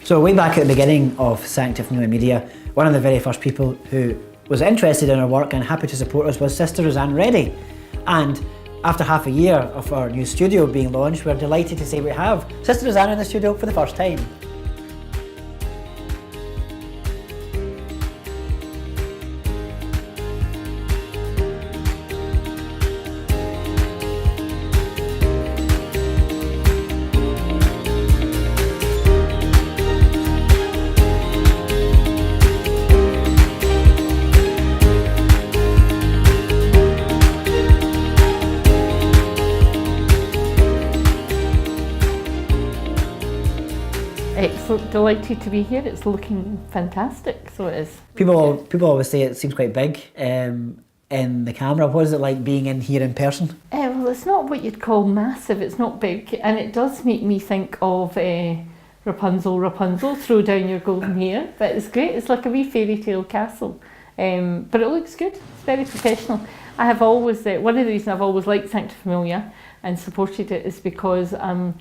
So way back at the beginning of Sancta Familia Media, one of the very first people who was interested in our work and happy to support us was Sr Roseann Reddy. And after half a year of our new studio being launched, we're delighted to say we have Sr Roseann in the studio for the first time. Excellent, delighted to be here. It's looking fantastic, so it is. People always say it seems quite big in the camera. What is it like being in here in person? Well, it's not what you'd call massive, it's not big, and it does make me think of Rapunzel, throw down your golden hair, but it's great, it's like a wee fairy tale castle, but it looks good, it's very professional. I have always, one of the reasons I've always liked Sancta Familia and supported it is because I'm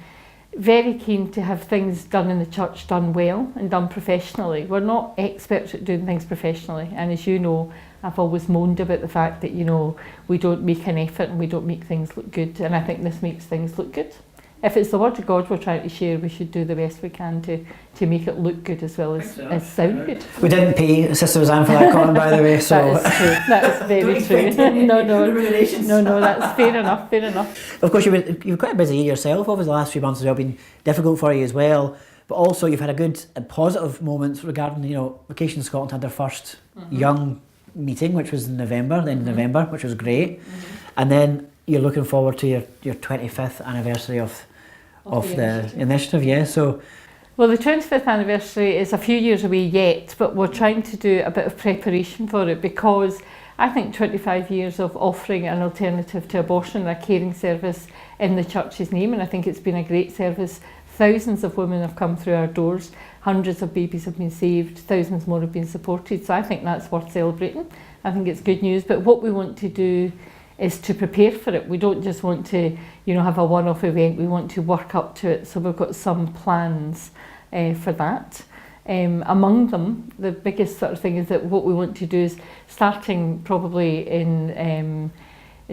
very keen to have things done in the church done well and done professionally. We're not experts at doing things professionally, and as you know, I've always moaned about the fact that, you know, we don't make an effort and we don't make things look good, and I think this makes things look good. If it's the word of God we're trying to share, we should do the best we can to make it look good as well as sound good. We didn't pay Sr Roseann for that comment, by the way, so... That is true, that is very true. No, that's fair enough. Of course, you've quite a busy year yourself. Obviously, the last few months have been difficult for you as well, but also you've had a good and positive moments regarding, you know, Vacation Scotland had their first young meeting, which was in November, the end of November, which was great. And then you're looking forward to your 25th anniversary of the initiative, yeah. So, well, the 25th anniversary is a few years away yet, but we're trying to do a bit of preparation for it, because I think 25 years of offering an alternative to abortion, a caring service in the church's name, and I think it's been a great service. Thousands of women have come through our doors, hundreds of babies have been saved, thousands more have been supported, so I think that's worth celebrating. I think it's good news, but what we want to do is to prepare for it. We don't just want to, you know, have a one-off event, we want to work up to it, so we've got some plans for that. Among them, the biggest sort of thing is that what we want to do is, starting probably in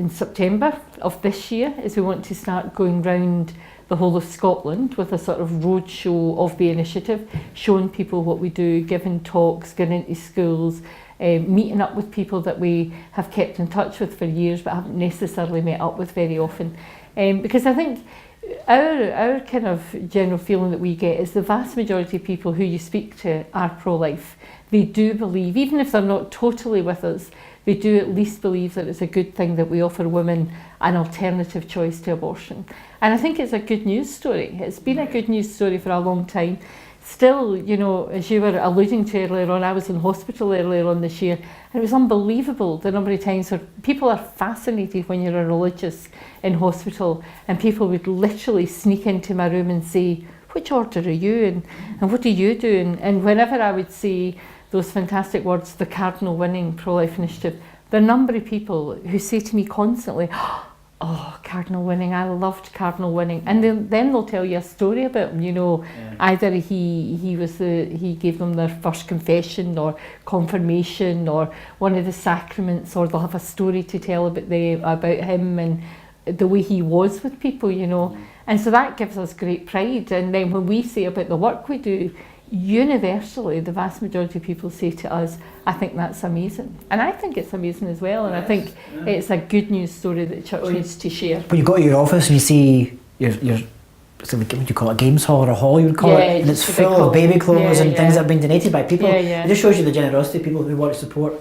September of this year, is we want to start going round the whole of Scotland with a sort of roadshow of the initiative, showing people what we do, giving talks, going into schools, meeting up with people that we have kept in touch with for years but haven't necessarily met up with very often. Because I think our kind of general feeling that we get is the vast majority of people who you speak to are pro-life. They do believe, even if they're not totally with us, they do at least believe that it's a good thing that we offer women an alternative choice to abortion. And I think it's a good news story. It's been a good news story for a long time. Still, you know, as you were alluding to earlier on, I was in hospital earlier on this year, and it was unbelievable the number of times where people are fascinated when you're a religious in hospital, and people would literally sneak into my room and say, "Which order are you, and what do you do?" And whenever I would say those fantastic words, the Cardinal Winning Pro-Life Initiative, the number of people who say to me constantly, "Oh, Cardinal Winning, I loved Cardinal Winning," and then they'll tell you a story about him. You know, either he gave them their first confession or confirmation or one of the sacraments, or they'll have a story to tell about him and the way he was with people. You know, and so that gives us great pride. And then when we say about the work we do, universally, the vast majority of people say to us, "I think that's amazing." And I think it's amazing as well, and I think it's a good news story that the church needs to share. When you go to your office and you see your so what do you call it, a games hall or a hall you would call it, and it's full of baby clothes and things that have been donated by people. It just shows you the generosity of people who want to support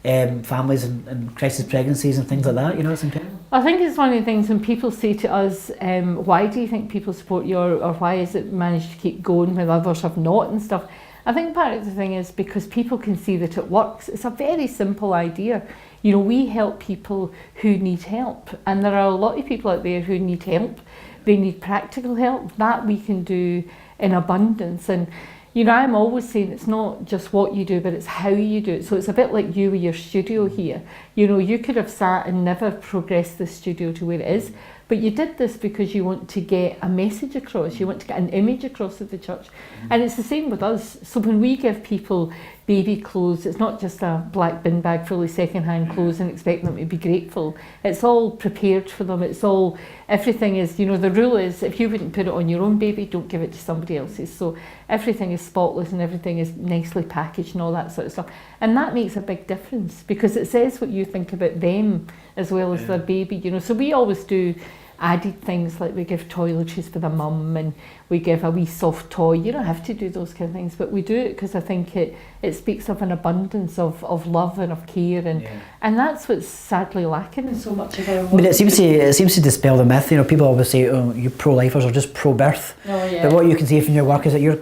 families and crisis pregnancies and things like that. You know, it's incredible. I think it's one of the things when people say to us, "Why do you think people support you, or why has it managed to keep going when others have not," and stuff. I think part of the thing is because people can see that it works. It's a very simple idea. You know, we help people who need help, and there are a lot of people out there who need help. They need practical help. That we can do in abundance. And you know, I'm always saying it's not just what you do, but it's how you do it. So it's a bit like you with your studio here. You know, you could have sat and never progressed the studio to where it is, But you did this because you want to get a message across, you want to get an image across of the church. And it's the same with us. So when we give people baby clothes, it's not just a black bin bag full of second-hand clothes and expect them to be grateful. It's all prepared for them. It's all, everything is, you know, the rule is if you wouldn't put it on your own baby, don't give it to somebody else's. So everything is spotless and everything is nicely packaged and all that sort of stuff. And that makes a big difference because it says what you think about them as well as their baby, you know. So we always do added things like we give toiletries for the mum and we give a wee soft toy. You don't have to do those kind of things, but we do it because I think it speaks of an abundance of love and of care, and that's what's sadly lacking in so much of our work. I mean, it seems to dispel the myth. You know, people always say, "Oh, you pro-lifers are just pro-birth." Oh, yeah. But what you can see from your work is that you're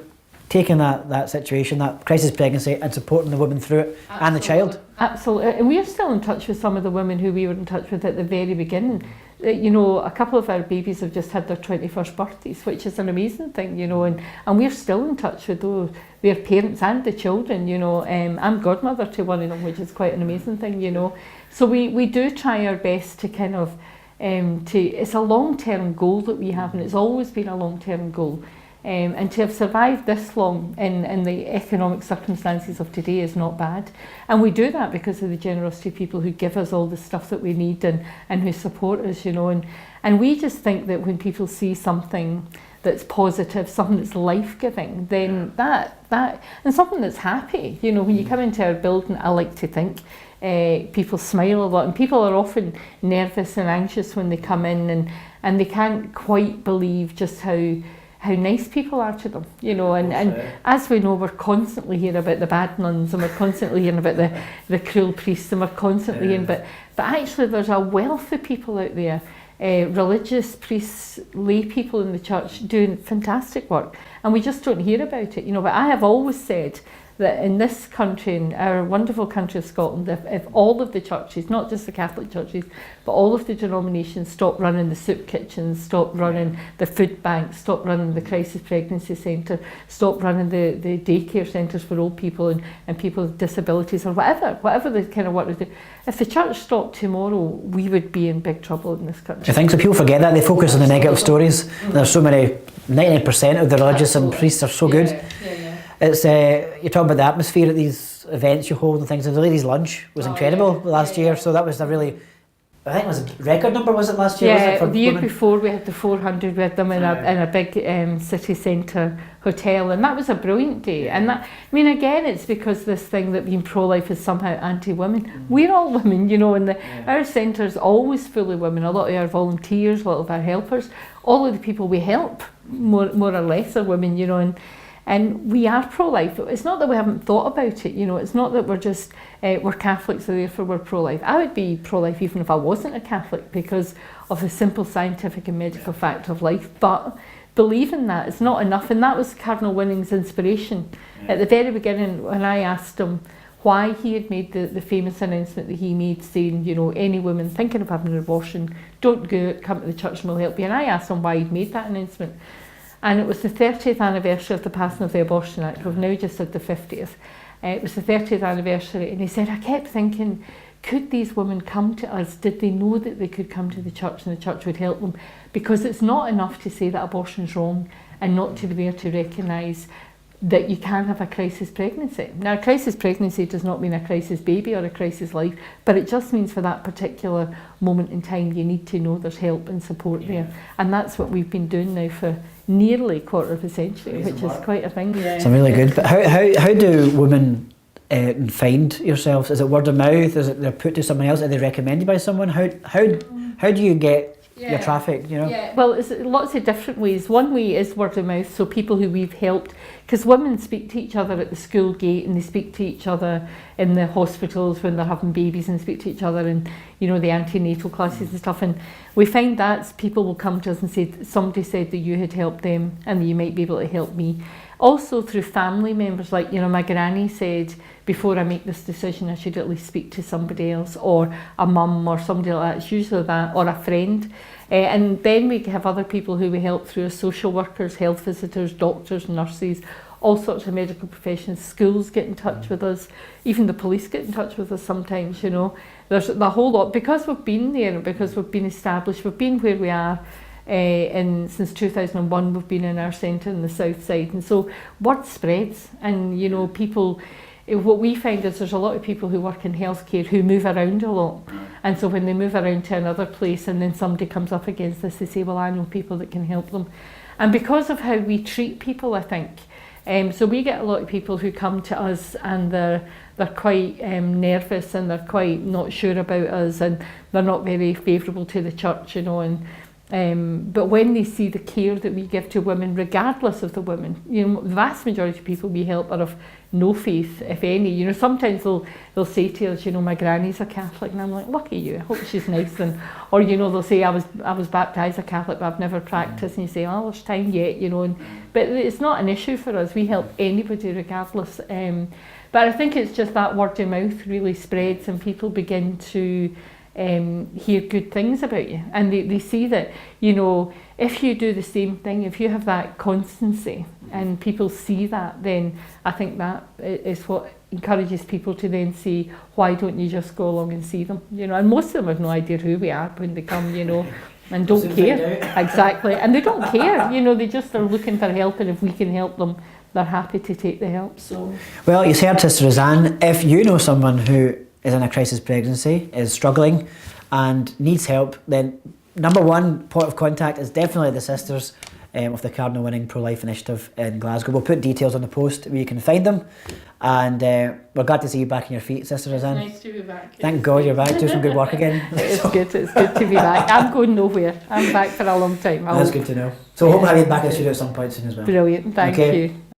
taking that situation, that crisis pregnancy, and supporting the woman through it. Absolutely. And the child. Absolutely, and we are still in touch with some of the women who we were in touch with at the very beginning. You know, a couple of our babies have just had their 21st birthdays, which is an amazing thing, you know, and we're still in touch with those, their parents and the children, you know. I'm godmother to one of them, which is quite an amazing thing, you know. So we do try our best to kind of, it's a long-term goal that we have, and it's always been a long-term goal. And to have survived this long in the economic circumstances of today is not bad. And we do that because of the generosity of people who give us all the stuff that we need and who support us, you know. And we just think that when people see something that's positive, something that's life-giving, then that and something that's happy, you know. When you come into our building, I like to think, people smile a lot, and people are often nervous and anxious when they come in, and they can't quite believe just how nice people are to them, you know, and as we know, we're constantly hearing about the bad nuns, and we're constantly hearing about the cruel priests, and we're constantly hearing, but actually there's a wealth of people out there, religious priests, lay people in the church doing fantastic work, and we just don't hear about it, you know. But I have always said that in this country, in our wonderful country of Scotland, if all of the churches, not just the Catholic churches, but all of the denominations stop running the soup kitchens, stop running the food banks, stop running the crisis pregnancy centre, stop running the daycare centres for old people and people with disabilities, or whatever the kind of work they do. If the church stopped tomorrow, we would be in big trouble in this country. I think so. People forget that. They focus on the negative stories. There's so many, 99% of the religious and priests are so good. It's you're talking about the atmosphere at these events you hold and things. And the ladies' lunch was incredible last year, so that was a really, I think it was a record number, was it last year? Yeah, was it for the year women? before we had the 400 with them in a big city centre hotel, and that was a brilliant day. And that, I mean, again, it's because this thing that being pro-life is somehow anti-women. We're all women, you know, and our centre's always full of women. A lot of our volunteers, a lot of our helpers, all of the people we help, more or less, are women, you know, and we are pro-life. It's not that we haven't thought about it, you know. It's not that we're just, we're Catholics, so therefore we're pro-life. I would be pro-life even if I wasn't a Catholic because of the simple scientific and medical fact of life. But believing that is not enough, and that was Cardinal Winning's inspiration. At the very beginning, when I asked him why he had made the famous announcement that he made saying, you know, any woman thinking of having an abortion, don't go out, come to the church and we'll help you. And I asked him why he'd made that announcement. And it was the 30th anniversary of the passing of the Abortion Act. We've now just had the 50th. It was the 30th anniversary, and he said, I kept thinking, could these women come to us? Did they know that they could come to the church and the church would help them? Because it's not enough to say that abortion's wrong and not to be there to recognise that you can have a crisis pregnancy. Now, a crisis pregnancy does not mean a crisis baby or a crisis life, but it just means for that particular moment in time, you need to know there's help and support there. And that's what we've been doing now for nearly a quarter of a century, which is quite a thing. It's really good. But how do women find yourselves? Is it word of mouth? Is it they're put to someone else? Are they recommended by someone? How do you get your traffic, you know? Yeah. Well, it's lots of different ways. One way is word of mouth, so people who we've helped, because women speak to each other at the school gate, and they speak to each other in the hospitals when they're having babies, and speak to each other in, you know, the antenatal classes and stuff. And we find that people will come to us and say, somebody said that you had helped them and that you might be able to help me. Also through family members, like, you know, my granny said, before I make this decision, I should at least speak to somebody else, or a mum or somebody like that. It's usually that, or a friend. And then we have other people who we help through as social workers, health visitors, doctors, nurses, all sorts of medical professions, schools get in touch with us, even the police get in touch with us sometimes, you know. There's a whole lot, because we've been there and because we've been established, we've been where we are, and since 2001 we've been in our centre in the south side, and so word spreads, and you know, people, what we find is there's a lot of people who work in healthcare who move around a lot, and so when they move around to another place and then somebody comes up against this, they say, well, I know people that can help them. And because of how we treat people, I think, so we get a lot of people who come to us and they're quite nervous, and they're quite not sure about us, and they're not very favourable to the church, you know, and but when they see the care that we give to women, regardless of the woman, you know, the vast majority of people we help are of no faith, if any. You know, sometimes they'll say to us, you know, my granny's a Catholic, and I'm like, lucky you, I hope she's nice. And or you know, they'll say I was baptised a Catholic, but I've never practised, and you say, oh, there's time yet, you know. But it's not an issue for us. We help anybody regardless. But I think it's just that word of mouth really spreads, and people begin to hear good things about you, and they see that, you know, if you do the same thing, if you have that constancy and people see that, then I think that is what encourages people to then say, why don't you just go along and see them, you know. And most of them have no idea who we are when they come, you know, and don't care. Exactly, and they don't care, you know, they just are looking for help, and if we can help them, they're happy to take the help. So, well, you heard Sister Roseann. If you know someone who is in a crisis pregnancy, is struggling and needs help, then number one point of contact is definitely the sisters of the Cardinal Winning Pro-Life Initiative in Glasgow. We'll put details on the post where you can find them, and we're glad to see you back on your feet, Sister Roseann. Nice to be back. Thank God you're back, doing some good work again. It's good to be back. I'm going nowhere. I'm back for a long time. That's good to know. So hope to have you back in the studio at some point soon as well. Brilliant, thank you.